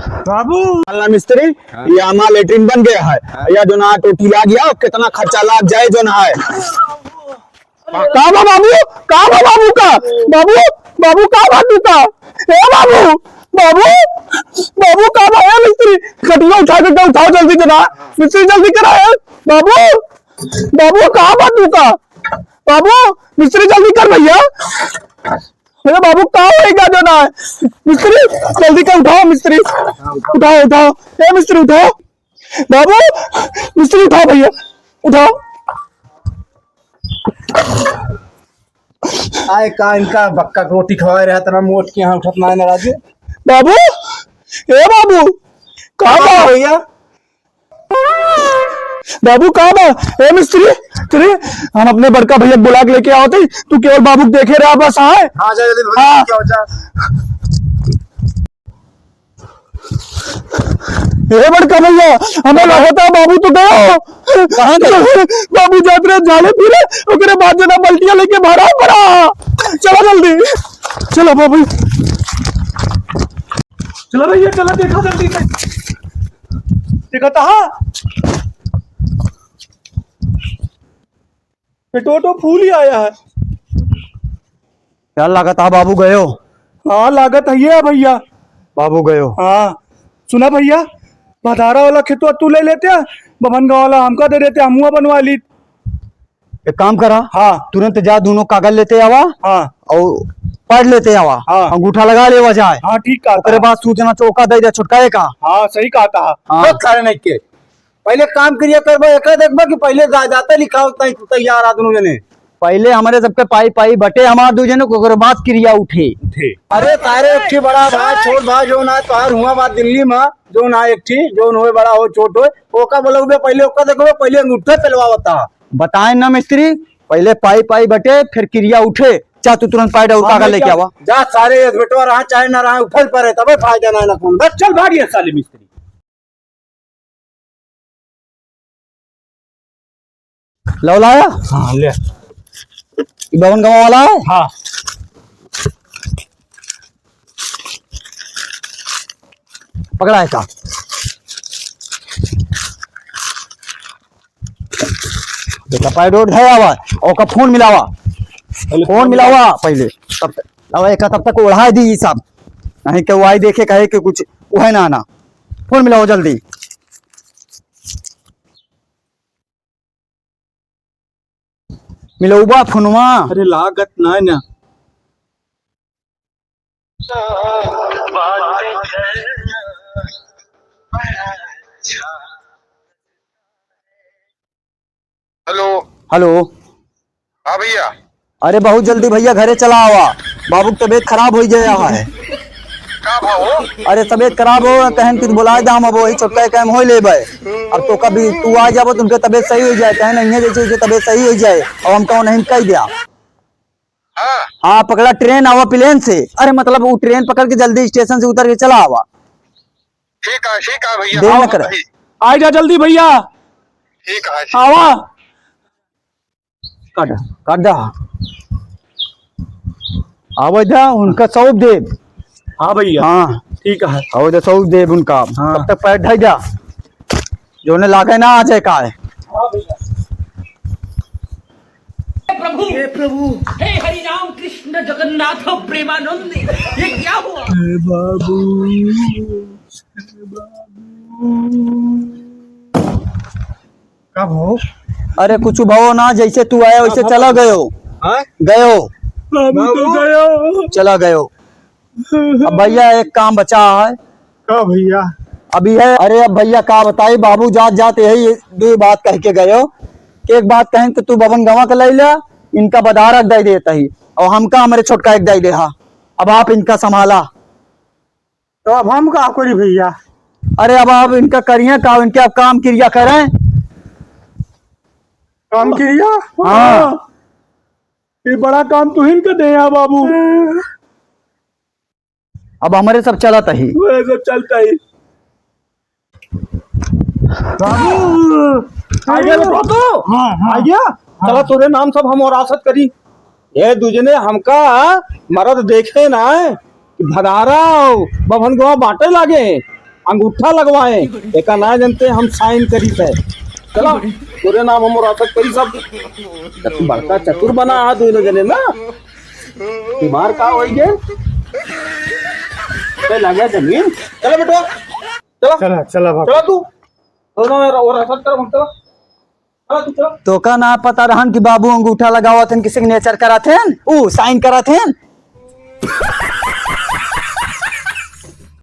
बाबू अल्लाह मिस्त्री ये हमारा लेटरिन बन गया है। या जो ना टोटी ला गया कितना खर्चा लाग जाए जो ना है। कहा बाबू का बाबू बाबू कहा बाबू का ए बाबू बाबू बाबू कहा भाई मिस्त्री खटिया उठा के उठाओ जल्दी जना मिस्त्री जल्दी कराए बाबू बाबू कहा बाबू का बाबू मिस्त्री जल्दी कर भैया अरे बाबू कहाँ होएगा जो ना मिस्त्री जल्दी कर उठाओ मिस्त्री उठाओ उठाओ ए मिस्त्री उठाओ बाबू मिस्त्री उठाओ भैया उठाओ आए का इनका बक्का रोटी खवाए रहा तना मोट के यहाँ उठत ना नाराज बाबू ए बाबू कहाँ बा भैया बाबू कहाँ बा ए मिस्त्री तेरे हम अपने बड़का भैया बुला के लेके आओ थे तू केवल बाबू को देखे रहा बस आए हाँ जा जल्दी हाँ। क्या हो जा ए बड़का भैया हमें लगा था बाबू तो गयो कहाँ गए बाबू जाते रहे झाले पीरे ओकरे बाद जना बल्टियां लेके भाड़ा पड़ा चलो जल्दी चलो बाबू चलो भैया चलो देखो जल्दी से देखो तो टोटो फूल ही आया है क्या लागत है बाबू गयो। हाँ लागत है भैया बाबू गयो। हाँ सुना भैया भदारा वाला खेतवा तू ले लेते हैं बभन गाँव वाला हमका दे देते हम बनवा ली। एक काम करा हाँ तुरंत जा दोनों कागज लेते आवा हाँ और पढ़ लेते आवा हाँ। अंगूठा लगा ले जाए। हाँ ठीक कहा ओकरे बाद सूचना चौका दे दे छुटकाए का। हाँ सही कहा था हाँ। सारे नहीं के पहले काम करिए करबो एक देखबो कि पहले जाते लिखाओ तैयार आ दोनों जने पहले हमारे सबके पाई पाई बटे हमार दो जने को ओकरे बाद क्रिया उठे। अरे तारे एक ठी बड़ा भाई छोट भाई जो ना तोहार हुआ बात दिल्ली में जो ना एक ठी जो होए बड़ा हो छोट होए ओका बोलोगे पहले ओका देखो पहले अंगूठे पेलवावता बताए ना मिस्त्री पहले पाई पाई बटे फिर क्रिया उठे चा तू तुरंत पाई और कागज लेके आवा। जा सारे बेटवा रहा चाहे ना रहा उफल पर है तबे फायदा ना कौन बस चल भागिए साले मिस्त्री लो लाया हाँ ले बवन गाँव वाला है। हाँ पकड़ा है का बेटा पाई रोड है आवा और का फोन मिलावा पहले तब लावा एक तब तक ओढ़ा दी ये सब नहीं के वाई देखे कहे कि कुछ वह ना आना फोन मिलाओ जल्दी। मिलौबा फोनवा अरे लागत ना ना हेलो हेलो। हाँ भैया अरे बहुत जल्दी भैया घरे चला आवा बाबू की तबीयत खराब हो गया है। का भाव अरे तबीयत खराब हो कहन कि बुला दे हम अब वही छोटका काम हो लेबे अब तो कभी तू आ जाबो तुमके तबीयत सही हो जाए कहन नहीं जैसे तबीयत सही हो जाए और हम कहो नहीं कह दिया। हाँ हाँ पकड़ा ट्रेन आवा प्लेन से अरे मतलब वो ट्रेन पकड़ के जल्दी स्टेशन से उतर के चला आवा ठीक है भैया देर आओ न करे। भाई। आ जा जल्दी भैया ठीक है आवा काट काट दा आवा जा उनका सौंप दे। हाँ भैया हाँ ठीक है आओ जा सौंप दे उनका हाँ। तब तक पैर ढाई जा जो ने लागे ना आ जाए का है। हाँ भैया प्रभु हे हरि राम कृष्ण जगन्नाथ प्रेमानंद ये क्या हुआ बाबू कब हो अरे कुछ भाव ना जैसे तू आया वैसे चला गयो गयो बाबू तो गयो चला गयो। अब भैया एक काम बचा है का भैया अभी है। अरे अब भैया का बताई बाबू जात जात यही दो बात कह के गयो एक बात कहें कि तू बबन गवा के ले ला इनका बदारक दे देता ही और हमका हमारे छोटका एक दे दे हा अब आप इनका संभाला। तो अब हम का करी भैया अरे अब आप इनका करिए का इनके अब काम क्रिया करें। काम किया हाँ ये बड़ा काम तू ही दे बाबू अब हमारे सब चलता ही वो सब चलता ही बाबू आ गया बेटा तो हाँ आ गया चलो तोरे नाम सब हम वरासत करी ये दूजने हमका मरद देखे ना भदारा बभन गवा बांटे लागे अंगूठा लगवाए एक ना जानते हम साइन करी थे चला तोरे नाम हम रासत करी सब तू बड़का चतुर बना आ दोनों जने ना बीमार का हो गए पे लगे जमीन चला बेटा चला चला चला बाबू चला तू दोनों और रासत कर हम चला चला तू चला तो का ना पता रहन कि बाबू अंगूठा लगावत हन कि सिग्नेचर करा थे ऊ साइन करा थे